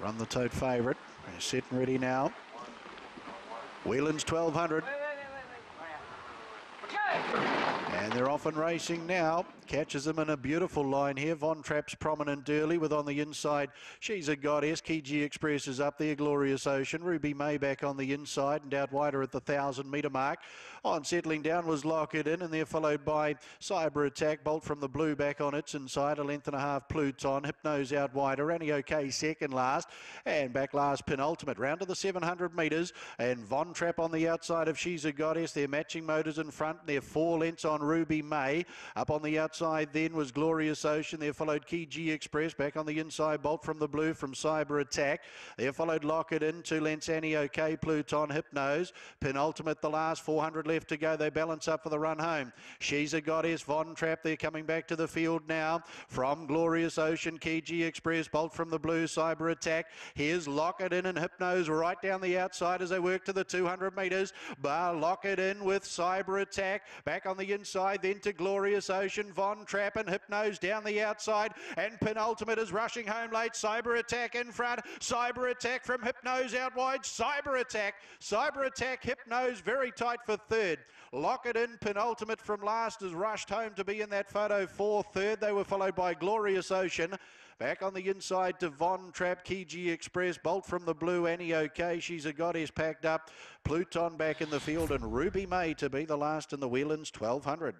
Run the tote favourite. They're set and ready now. Wealleans 1200. And they're off and racing now. Catches them in a beautiful line here. Von Trapp's prominent early with on the inside. She's a Goddess. Kiji Express is up there. Glorious Ocean. Ruby May back on the inside and out wider at the 1,000-metre mark. On settling down was Lock It In, and they're followed by Cyber Attack. Bolt from the blue back on its inside. A length and a half Pluton. Hypnose out wider. Annie OK second last. And back last Penultimate. Round to the 700 metres. And Von Trapp on the outside of She's a Goddess. They're matching motors in front. They're 4 lengths on Ruby May. Up on the outside then was Glorious Ocean. There followed Kiji Express. Back on the inside, Bolt from the blue from Cyber Attack. There followed Lock It In. 2 lengths Annie OK, Pluton, Hypnose. Penultimate the last, 400 left to go. They balance up for the run home. She's a Goddess, Von Trapp. They're coming back to the field now. From Glorious Ocean, Kiji Express, Bolt from the blue, Cyber Attack. Here's Lock It In and Hypnose right down the outside as they work to the 200 metres. Bar Lock It In with Cyber Attack. Back on the inside then to Glorious Ocean, Von Trapp and Hypnose down the outside, and Penultimate is rushing home late. Cyber Attack in front. Cyber Attack from Hypnose out wide. Cyber Attack, Hypnose very tight for third. Lock It In, Penultimate from last has rushed home to be in that photo for third. They were followed by Glorious Ocean. Back on the inside to Von Trapp, Kiji Express, Bolt from the blue, Annie OK, She's a Goddess packed up. Pluton back in the field, and Ruby May to be the last in the Wealleans 1200.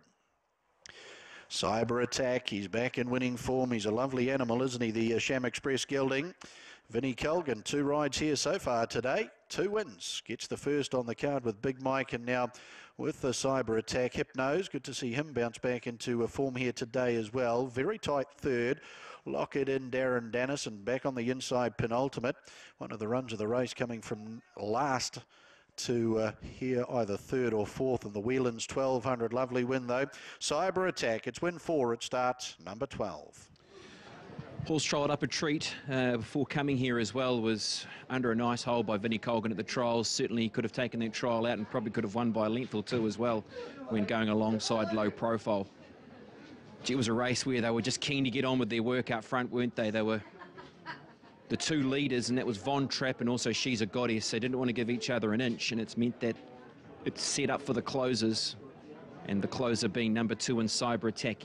Cyber Attack, he's back in winning form. He's a lovely animal, isn't he? The Sham Express gelding. Vinnie Colgan, 2 rides here so far today. 2 wins. Gets the first on the card with Big Mike, and now with the Cyber Attack, Hypnose. Good to see him bounce back into a form here today as well. Very tight third. Lock It In, Darren Dennis, and back on the inside, Penultimate. One of the runs of the race coming from last to here either third or fourth in the Wealleans 1200. Lovely win though. Cyber Attack, it's win 4. It starts number 12. Horse trialled up a treat before coming here as well. Was under a nice hole by Vinnie Colgan at the trials. Certainly could have taken that trial out and probably could have won by a length or 2 as well when going alongside low profile. It was a race where they were just keen to get on with their work out front, weren't they? They were the 2 leaders, and that was Von Trapp and also She's a Goddess. They didn't want to give each other an inch, and it's meant that it's set up for the closers, and the closer being number 2 in Cyber Attack.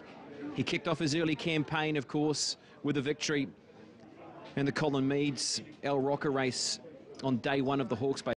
He kicked off his early campaign, of course, with a victory in the Colin Meads El Rocker race on day 1 of the Hawke's Bay.